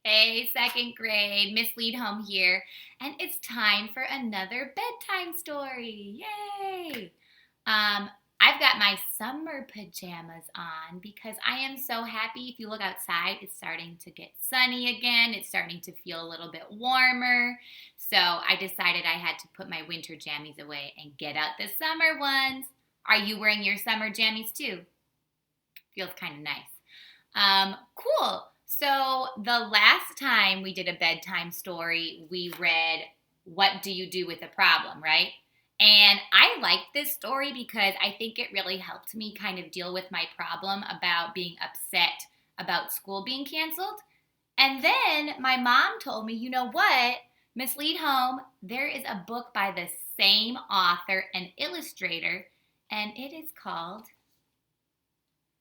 Hey, second grade, Miss Lead Home here, and it's time for another bedtime story. Yay! Um, I've got my summer pajamas on because I am so happy. If you look outside, it's starting to get sunny again. It's starting to feel a little bit warmer. So I decided I had to put my winter jammies away and get out the summer ones. Are you wearing your summer jammies too? Feels kind of nice. Cool. So the last time we did a bedtime story, we read What Do You Do with a Problem, right? And I liked this story because I think it really helped me kind of deal with my problem about being upset about school being canceled. And then my mom told me, you know what, Miss Lead Home, there is a book by the same author and illustrator, and it is called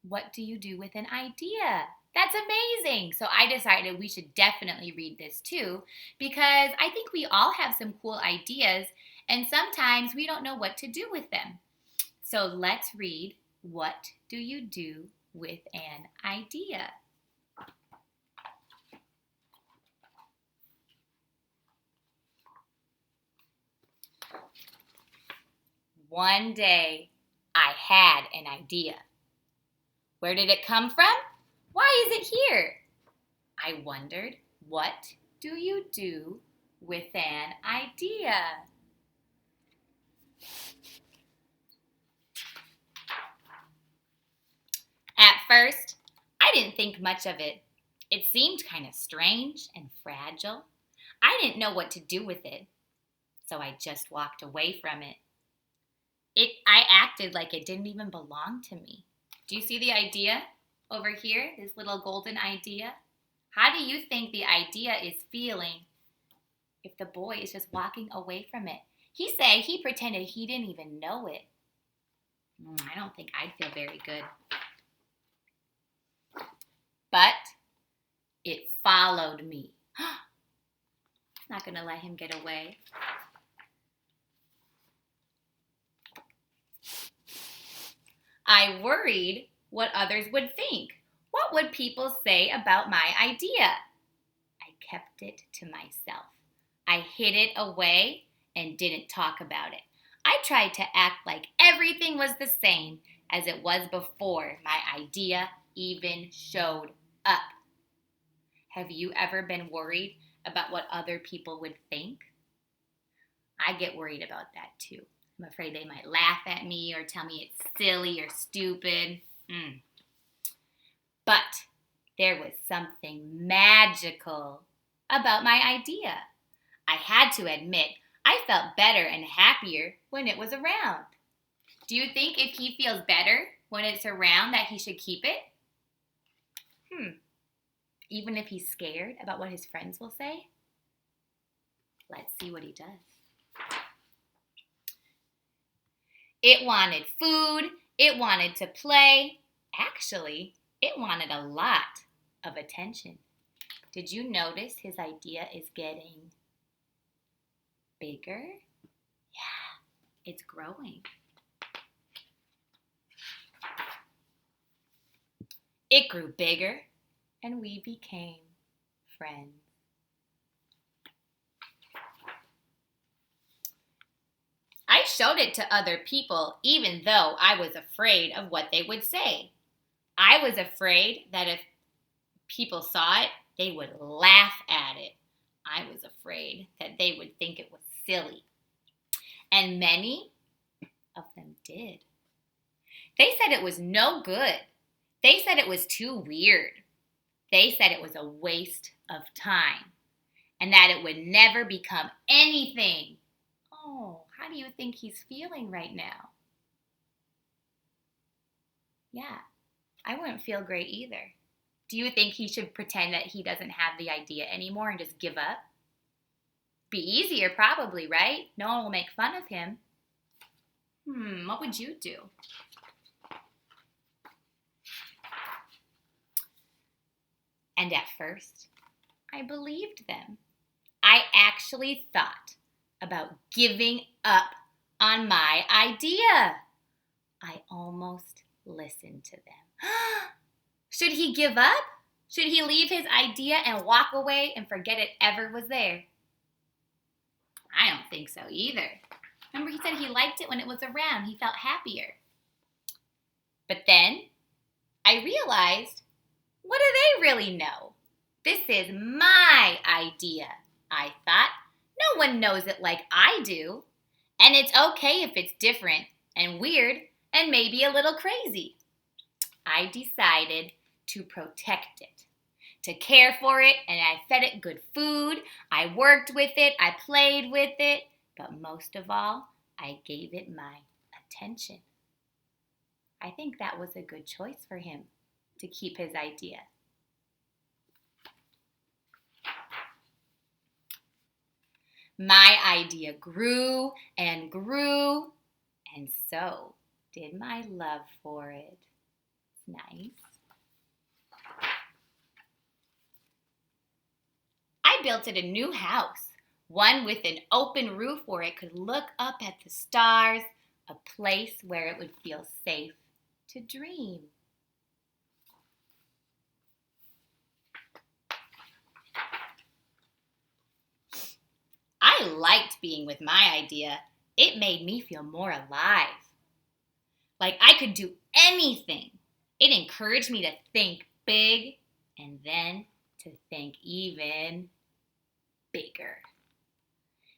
What Do You Do with an Idea? That's amazing. So I decided we should definitely read this too because I think we all have some cool ideas and sometimes we don't know what to do with them. So let's read What Do You Do with an Idea? One day I had an idea. Where did it come from? Why is it here? I wondered, what do you do with an idea? At first, I didn't think much of it. It seemed kind of strange and fragile. I didn't know what to do with it, so I just walked away from it. I acted like it didn't even belong to me. Do you see the idea over here? This little golden idea? How do you think the idea is feeling if the boy is just walking away from it? He said he pretended he didn't even know it. I don't think I'd feel very good. But it followed me. Not going to let him get away. I worried what others would think. What would people say about my idea? I kept it to myself. I hid it away and didn't talk about it. I tried to act like everything was the same as it was before my idea even showed up. Have you ever been worried about what other people would think? I get worried about that too. I'm afraid they might laugh at me or tell me it's silly or stupid. But there was something magical about my idea. I had to admit, I felt better and happier when it was around. Do you think if he feels better when it's around that he should keep it? Even if he's scared about what his friends will say? Let's see what he does. It wanted food. It wanted to play. Actually, it wanted a lot of attention. Did you notice his idea is getting bigger? Yeah, it's growing. It grew bigger and we became friends. I showed it to other people even though I was afraid of what they would say. I was afraid that if people saw it, they would laugh at it. I was afraid that they would think it was silly. And many of them did. They said it was no good. They said it was too weird. They said it was a waste of time and that it would never become anything. Oh, how do you think he's feeling right now? Yeah, I wouldn't feel great either. Do you think he should pretend that he doesn't have the idea anymore and just give up? Be easier probably, right? No one will make fun of him. What would you do? And at first, I believed them. I actually thought about giving up on my idea. I almost listened to them. Should he give up? Should he leave his idea and walk away and forget it ever was there? I don't think so either. Remember, he said he liked it when it was around. He felt happier. But then I realized, what do they really know? This is my idea, I thought. No one knows it like I do. And it's okay if it's different and weird and maybe a little crazy. I decided to protect it, to care for it, and I fed it good food. I worked with it. I played with it. But most of all, I gave it my attention. I think that was a good choice for him to keep his idea. My idea grew and grew, and so did my love for it. Nice. I built it a new house, one with an open roof where it could look up at the stars, a place where it would feel safe to dream. I liked being with my idea. It made me feel more alive. Like I could do anything. It encouraged me to think big and then to think even bigger.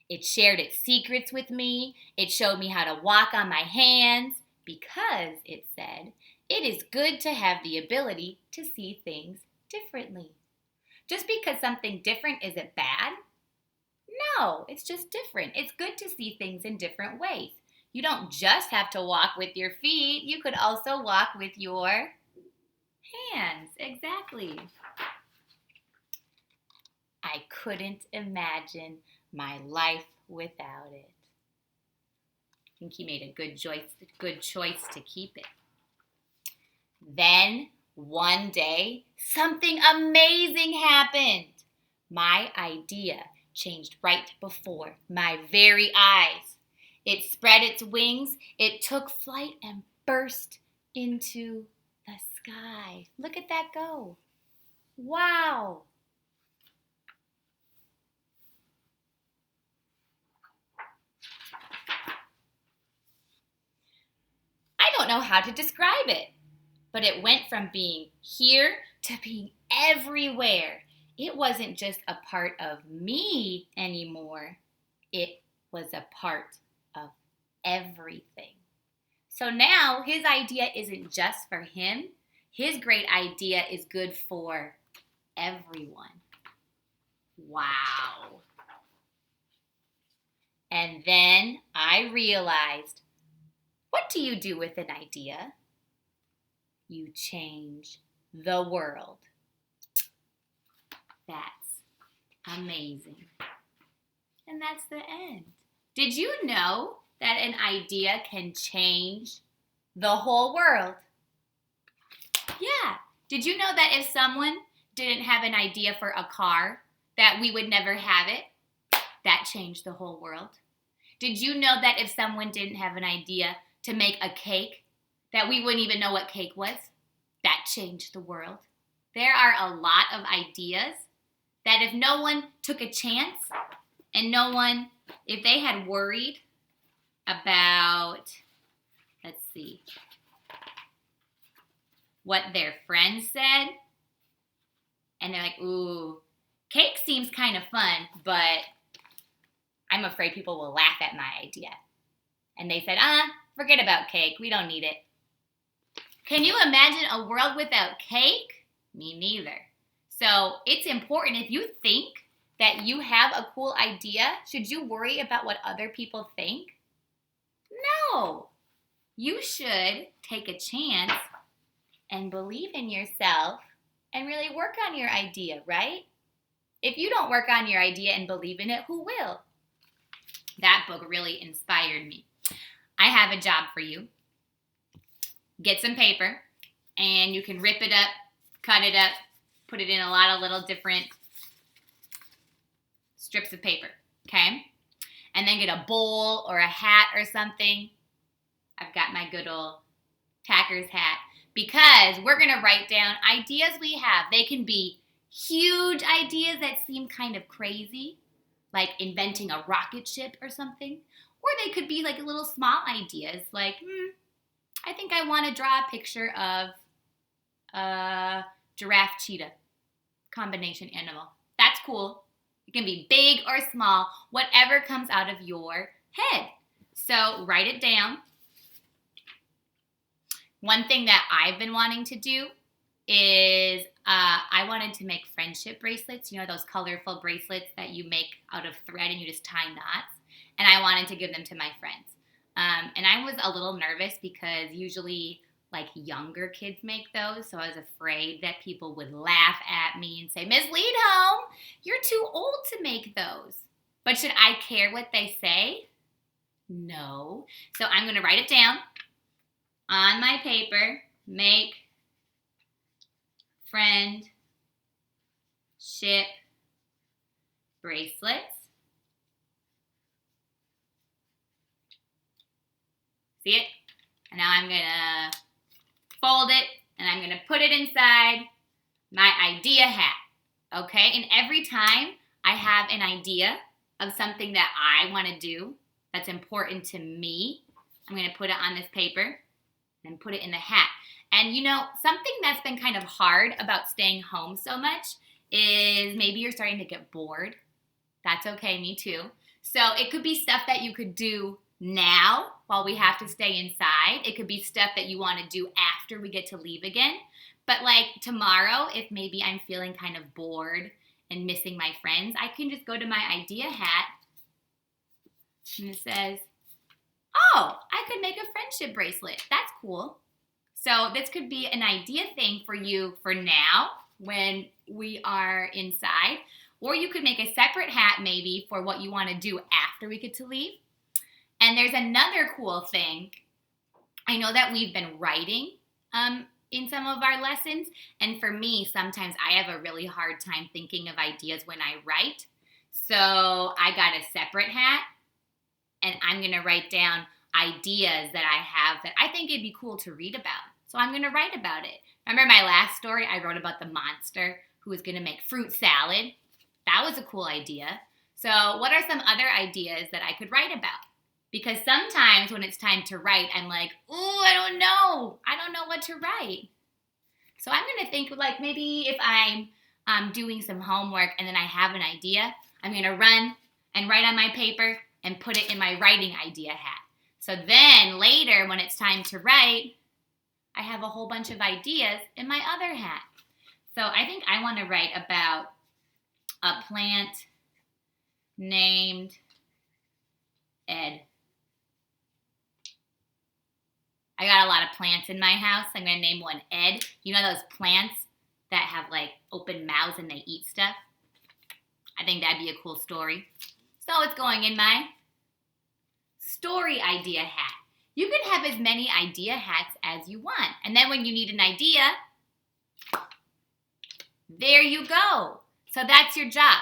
It shared its secrets with me. It showed me how to walk on my hands because, it said, it is good to have the ability to see things differently. Just because something different isn't bad? No, it's just different. It's good to see things in different ways. You don't just have to walk with your feet. You could also walk with your hands. Exactly. I couldn't imagine my life without it. I think he made a good choice to keep it. Then, one day, something amazing happened. My idea changed right before my very eyes. It spread its wings, it took flight and burst into the sky. Look at that go. Wow. I don't know how to describe it, but it went from being here to being everywhere. It wasn't just a part of me anymore. It was a part of everything. So now his idea isn't just for him. His great idea is good for everyone. Wow. And then I realized, what do you do with an idea? You change the world. That's amazing. And that's the end. Did you know that an idea can change the whole world? Yeah. Did you know that if someone didn't have an idea for a car, that we would never have it? That changed the whole world. Did you know that if someone didn't have an idea to make a cake, that we wouldn't even know what cake was? That changed the world. There are a lot of ideas that if no one took a chance and if they had worried about, let's see, what their friends said, and they're like, ooh, cake seems kind of fun, but I'm afraid people will laugh at my idea. And they said, forget about cake. We don't need it. Can you imagine a world without cake? Me neither. So it's important if you think that you have a cool idea, should you worry about what other people think? No. You should take a chance and believe in yourself and really work on your idea, right? If you don't work on your idea and believe in it, who will? That book really inspired me. I have a job for you. Get some paper, and you can rip it up, cut it up, put it in a lot of little different strips of paper, okay? And then get a bowl or a hat or something. I've got my good old Packers hat. because we're going to write down ideas we have. They can be huge ideas that seem kind of crazy, like inventing a rocket ship or something. Or they could be like little small ideas, like, I think I want to draw a picture of a giraffe cheetah combination animal. That's cool. It can be big or small, whatever comes out of your head. So write it down. One thing that I've been wanting to do is I wanted to make friendship bracelets. You know, those colorful bracelets that you make out of thread and you just tie knots. And I wanted to give them to my friends. And I was a little nervous because usually like younger kids make those. So I was afraid that people would laugh at me and say, Ms. Leadholm, you're too old to make those. But should I care what they say? No. So I'm going to write it down on my paper. Make friendship bracelets. See it? And now I'm going to fold it and I'm going to put it inside my idea hat. Okay? And every time I have an idea of something that I want to do that's important to me, I'm going to put it on this paper and put it in the hat. And you know, something that's been kind of hard about staying home so much is maybe you're starting to get bored. That's okay, me too. So it could be stuff that you could do now while we have to stay inside. It could be stuff that you want to do after we get to leave again. But like tomorrow, if maybe I'm feeling kind of bored and missing my friends, I can just go to my idea hat and it says, oh, I could make a friendship bracelet. That's cool. So this could be an idea thing for you for now when we are inside. Or you could make a separate hat maybe for what you want to do after we get to leave. And there's another cool thing. I know that we've been writing in some of our lessons. And for me, sometimes I have a really hard time thinking of ideas when I write. So I got a separate hat. And I'm going to write down ideas that I have that I think it'd be cool to read about. So I'm going to write about it. Remember my last story? I wrote about the monster who was going to make fruit salad. That was a cool idea. So what are some other ideas that I could write about? Because sometimes when it's time to write, I'm like, oh, I don't know. I don't know what to write. So I'm going to think like maybe if I'm doing some homework and then I have an idea, I'm going to run and write on my paper and put it in my writing idea hat. So then later when it's time to write, I have a whole bunch of ideas in my other hat. So I think I want to write about a plant named Ed. I got a lot of plants in my house. I'm going to name one Ed. You know those plants that have like open mouths and they eat stuff? I think that'd be a cool story. So it's going in my story idea hat. You can have as many idea hats as you want. And then when you need an idea, there you go. So that's your job.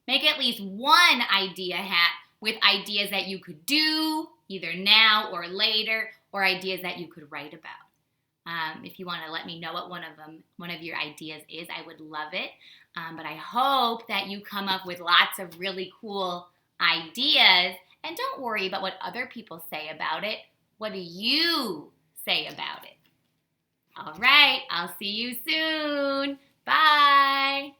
Make at least one idea hat with ideas that you could do either now or later, or ideas that you could write about. If you want to let me know what one of your ideas is, I would love it. But I hope that you come up with lots of really cool ideas. And don't worry about what other people say about it. What do you say about it? All right, I'll see you soon. Bye.